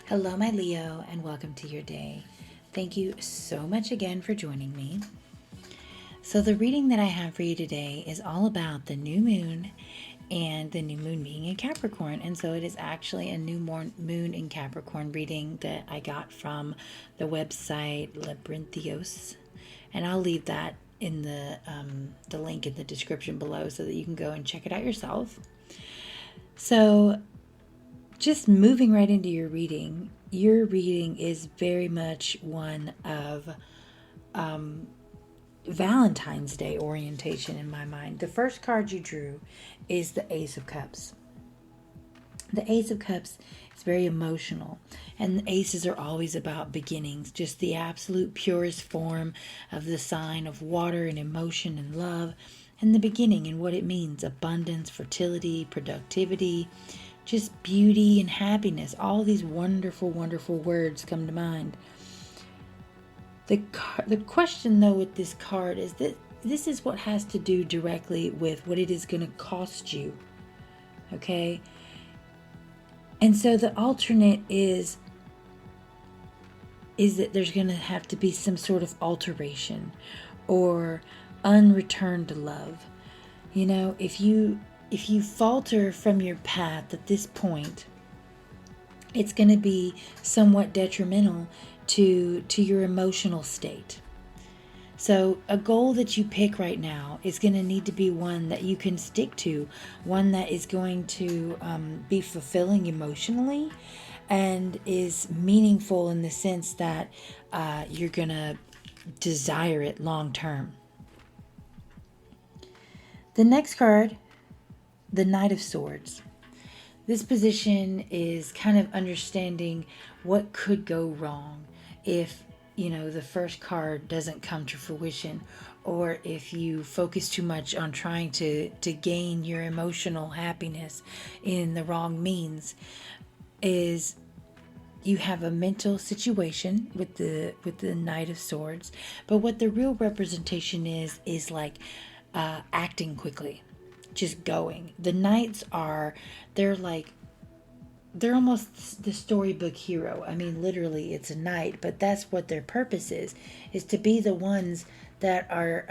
Hello, my Leo, and welcome to your day. Thank you so much again for joining me. So, the reading that I have for you today is all about the new moon and the new moon being in Capricorn. And so, it is actually a new moon in Capricorn reading that I got from the website Labyrinthios. And I'll leave that in the link in the description below so that you can go and check it out yourself. So, just moving right into your reading is very much one of Valentine's Day orientation in my mind. The first card you drew is the Ace of Cups. The Ace of Cups is very emotional, and the aces are always about beginnings, just the absolute purest form of the sign of water and emotion and love, and the beginning and what it means: abundance, fertility, productivity, just beauty and happiness. All these wonderful, wonderful words come to mind. The question, though, with this card is that this is what has to do directly with what it is going to cost you. Okay? And so the alternate is that there's going to have to be some sort of alteration or unreturned love. You know, if you falter from your path at this point, it's going to be somewhat detrimental to your emotional state. So a goal that you pick right now is going to need to be one that you can stick to, one that is going to be fulfilling emotionally and is meaningful in the sense that you're going to desire it long term. The next card, the Knight of Swords. This position is kind of understanding what could go wrong if, the first card doesn't come to fruition, or if you focus too much on trying to gain your emotional happiness in the wrong means. Is you have a mental situation with the Knight of Swords, but what the real representation is like acting quickly, just going. The knights they're almost the storybook hero. I mean, literally it's a knight, but that's what their purpose is to be the ones that are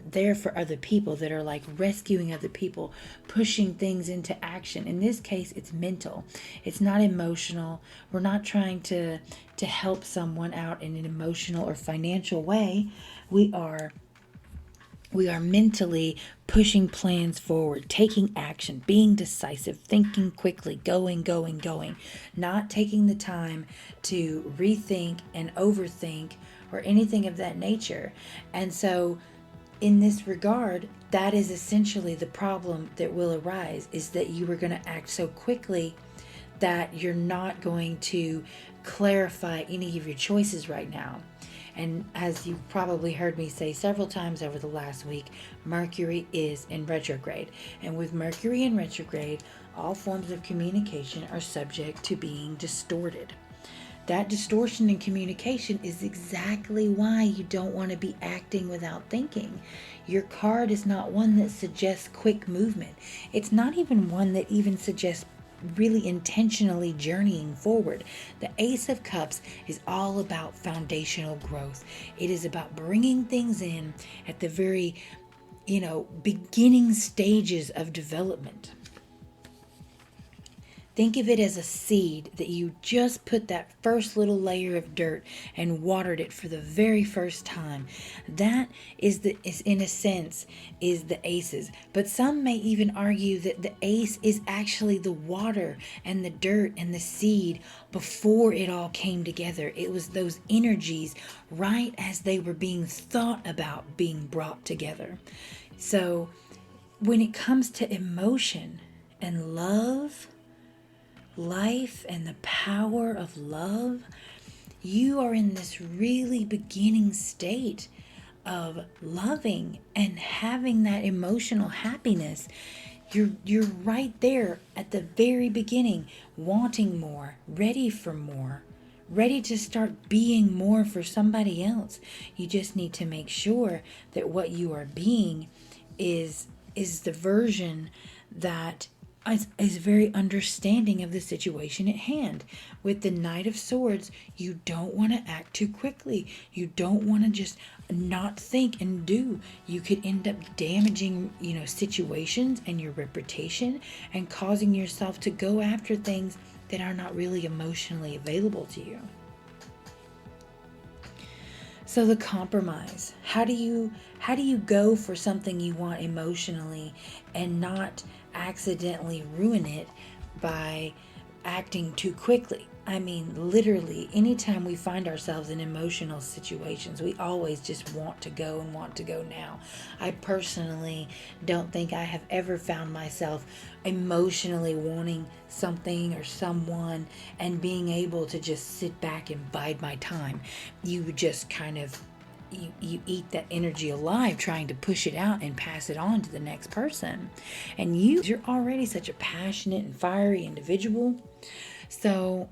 there for other people, that are like rescuing other people, pushing things into action. In this case, it's mental. It's not emotional. We're not trying to help someone out in an emotional or financial way. We are mentally pushing plans forward, taking action, being decisive, thinking quickly, going, not taking the time to rethink and overthink or anything of that nature. And so in this regard, that is essentially the problem that will arise, is that you are going to act so quickly that you're not going to clarify any of your choices right now. And as you've probably heard me say several times over the last week, Mercury is in retrograde. And with Mercury in retrograde, all forms of communication are subject to being distorted. That distortion in communication is exactly why you don't want to be acting without thinking. Your card is not one that suggests quick movement. It's not even one that even suggests really intentionally journeying forward. The Ace of Cups is all about foundational growth. It is about bringing things in at the very, beginning stages of development. Think of it as a seed that you just put that first little layer of dirt and watered it for the very first time. That is in a sense the aces. But some may even argue that the ace is actually the water and the dirt and the seed before it all came together. It was those energies right as they were being thought about being brought together. So when it comes to emotion and love, life and the power of love, you are in this really beginning state of loving and having that emotional happiness. You're right there at the very beginning, wanting more, ready for more, ready to start being more for somebody else. You just need to make sure that what you are being is the version that is very understanding of the situation at hand. With the Knight of Swords, you don't want to act too quickly. You don't want to just not think and do. You could end up damaging, situations and your reputation and causing yourself to go after things that are not really emotionally available to you. So the compromise. How do you go for something you want emotionally and not accidentally ruin it by acting too quickly? I mean, literally, anytime we find ourselves in emotional situations, we always just want to go and want to go now. I personally don't think I have ever found myself emotionally wanting something or someone and being able to just sit back and bide my time. You would just kind of you eat that energy alive, trying to push it out and pass it on to the next person. And you're already such a passionate and fiery individual. So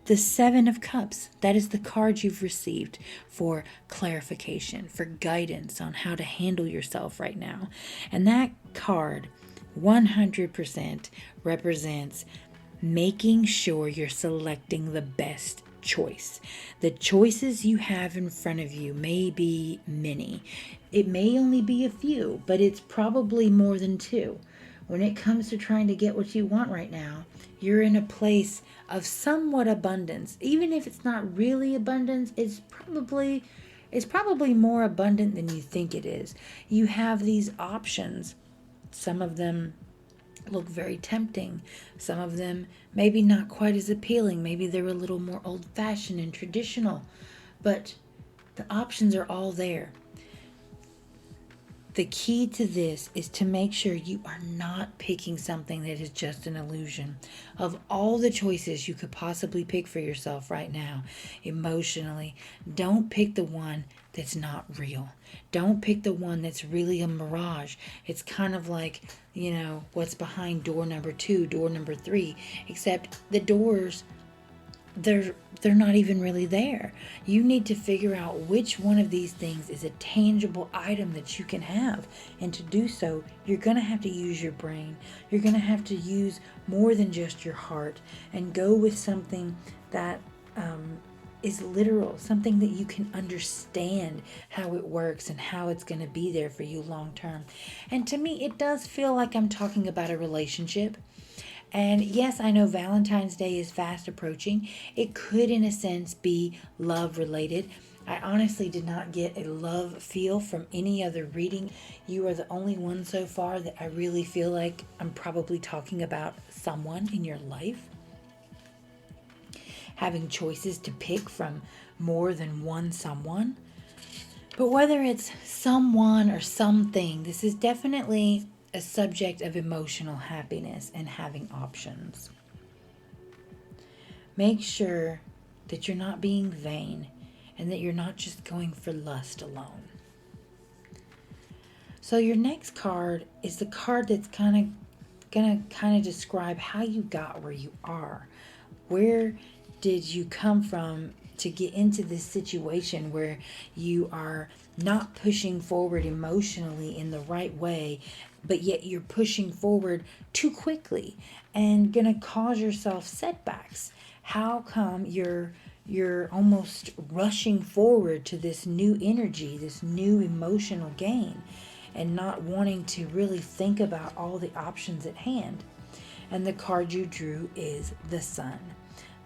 the Seven of Cups, that is the card you've received for clarification, for guidance on how to handle yourself right now. And that card 100% represents making sure you're selecting the best choice. The choices you have in front of you may be many. It may only be a few, but it's probably more than two. When it comes to trying to get what you want right now, you're in a place of somewhat abundance. Even if it's not really abundance, it's probably more abundant than you think it is. You have these options. Some of them look very tempting. Some of them maybe not quite as appealing. Maybe they're a little more old-fashioned and traditional. But the options are all there. The key to this is to make sure you are not picking something that is just an illusion. Of all the choices you could possibly pick for yourself right now, emotionally, don't pick the one that's not real. Don't pick the one that's really a mirage. It's kind of like, what's behind door number 2, door number 3, except the doors, they're not even really there. You need to figure out which one of these things is a tangible item that you can have. And to do so, you're going to have to use your brain. You're going to have to use more than just your heart and go with something that is literal, something that you can understand how it works and how it's going to be there for you long term. And to me, it does feel like I'm talking about a relationship. And yes, I know Valentine's Day is fast approaching. It could, in a sense, be love related. I honestly did not get a love feel from any other reading. You are the only one so far that I really feel like I'm probably talking about someone in your life. Having choices to pick from more than one someone. But whether it's someone or something, this is definitely a subject of emotional happiness and having options. Make sure that you're not being vain and that you're not just going for lust alone. So your next card is the card that's gonna describe how you got where you are. Where did you come from to get into this situation where you are not pushing forward emotionally in the right way, but yet you're pushing forward too quickly and gonna cause yourself setbacks? How come you're almost rushing forward to this new energy, this new emotional gain, and not wanting to really think about all the options at hand? And the card you drew is the Sun,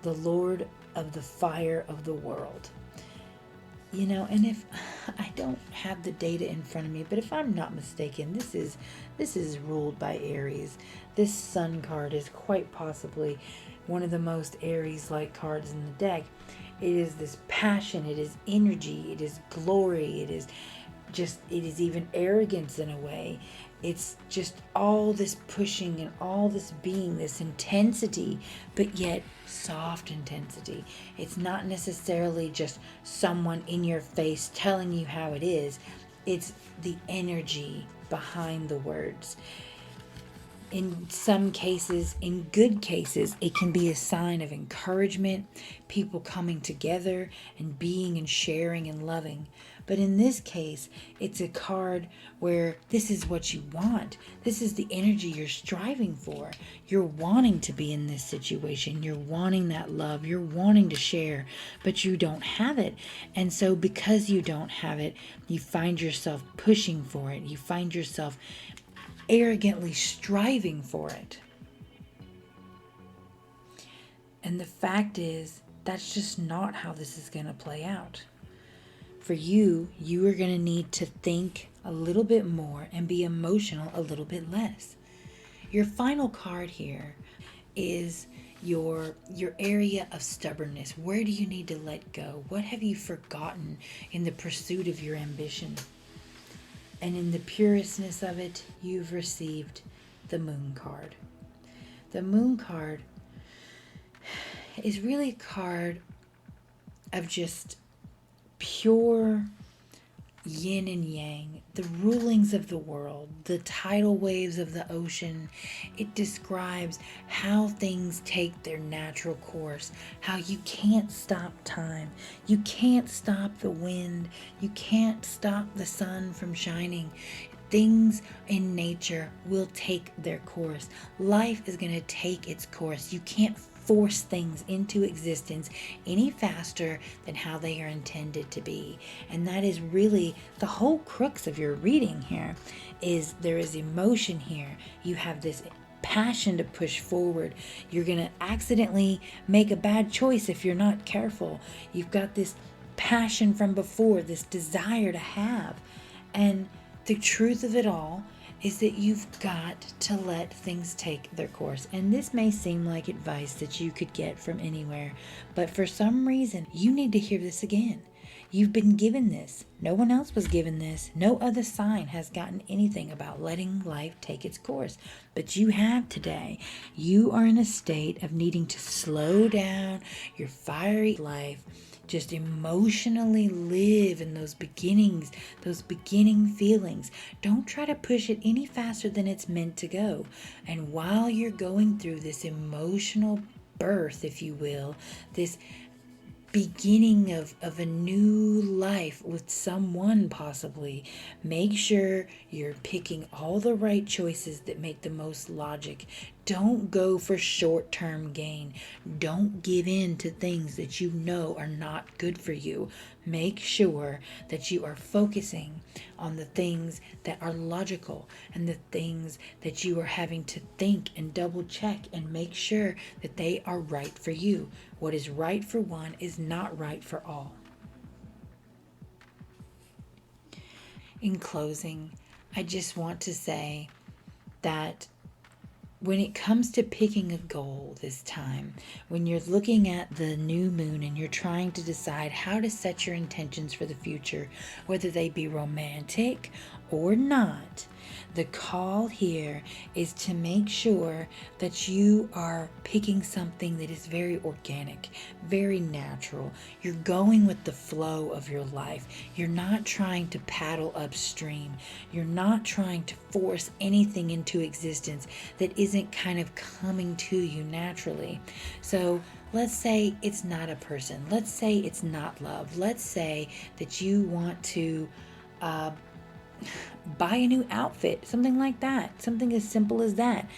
the Lord of the fire of the world. And if I don't have the data in front of me, but if I'm not mistaken, this is ruled by Aries. This Sun card is quite possibly one of the most Aries-like cards in the deck. It is this passion, it is energy, it is glory, it is even arrogance in a way. It's just all this pushing and all this being, this intensity, but yet soft intensity. It's not necessarily just someone in your face telling you how it is. It's the energy behind the words. In some cases, in good cases, it can be a sign of encouragement, people coming together and being and sharing and loving. But in this case, it's a card where this is what you want. This is the energy you're striving for. You're wanting to be in this situation. You're wanting that love. You're wanting to share, but you don't have it. And so because you don't have it, you find yourself pushing for it. You find yourself arrogantly striving for it. And the fact is, that's just not how this is going to play out. For you are going to need to think a little bit more and be emotional a little bit less. Your final card here is your area of stubbornness. Where do you need to let go? What have you forgotten in the pursuit of your ambition? And in the pureness of it, you've received the Moon card. The Moon card is really a card of just pure yin and yang, the rulings of the world, the tidal waves of the ocean. It describes how things take their natural course, how you can't stop time, you can't stop the wind, you can't stop the sun from shining. Things in nature will take their course. Life is going to take its course. You can't force things into existence any faster than how they are intended to be. And that is really the whole crux of your reading here. Is there is emotion here. You have this passion to push forward. You're going to accidentally make a bad choice if you're not careful. You've got this passion from before, this desire to have. And the truth of it all is that you've got to let things take their course. And this may seem like advice that you could get from anywhere, but for some reason, you need to hear this again. You've been given this. No one else was given this. No other sign has gotten anything about letting life take its course. But you have today. You are in a state of needing to slow down your fiery life. Just emotionally live in those beginnings, those beginning feelings. Don't try to push it any faster than it's meant to go. And while you're going through this emotional birth, if you will, this beginning of a new life with someone possibly, make sure you're picking all the right choices that make the most logic. Don't go for short-term gain. Don't give in to things that you know are not good for you. Make sure that you are focusing on the things that are logical and the things that you are having to think and double check and make sure that they are right for you. What is right for one is not right for all. In closing, I just want to say that when it comes to picking a goal this time, when you're looking at the new moon and you're trying to decide how to set your intentions for the future, whether they be romantic or not, the call here is to make sure that you are picking something that is very organic, very natural. You're going with the flow of your life. You're not trying to paddle upstream. You're not trying to force anything into existence that isn't kind of coming to you naturally. So let's say it's not a person. Let's say it's not love. Let's say that you want to buy a new outfit, something like that, something as simple as that.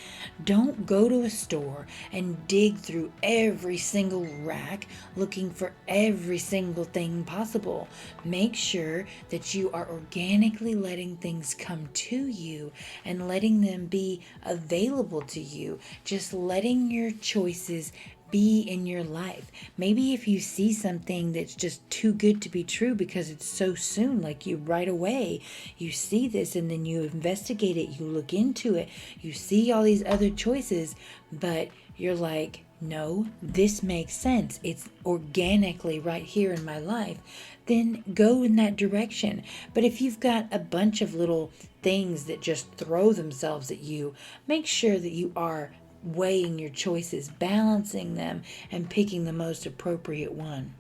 Don't go to a store and dig through every single rack looking for every single thing possible. Make sure that you are organically letting things come to you and letting them be available to you. Just letting your choices be in your life. Maybe if you see something that's just too good to be true because it's so soon, like you right away, you see this and then you investigate it, you look into it, you see all these other choices, but you're like, no, this makes sense. It's organically right here in my life. Then go in that direction. But if you've got a bunch of little things that just throw themselves at you, make sure that you are weighing your choices, balancing them, and picking the most appropriate one.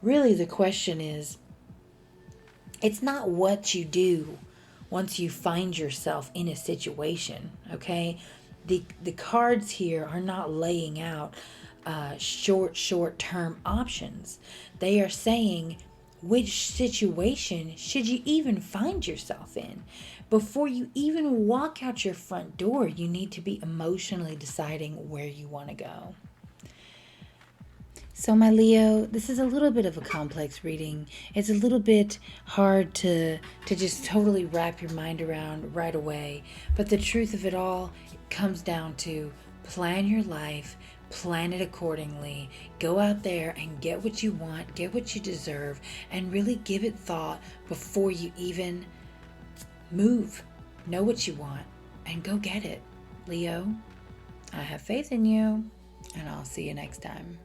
Really, the question is, it's not what you do once you find yourself in a situation, okay? The cards here are not laying out short-term options. They are saying, which situation should you even find yourself in? Before you even walk out your front door, you need to be emotionally deciding where you want to go. So, my Leo, this is a little bit of a complex reading. It's a little bit hard to just totally wrap your mind around right away. But the truth of it all comes down to plan your life, plan it accordingly, go out there and get what you want, get what you deserve, and really give it thought before you even move. Know what you want and go get it. Leo, I have faith in you, and I'll see you next time.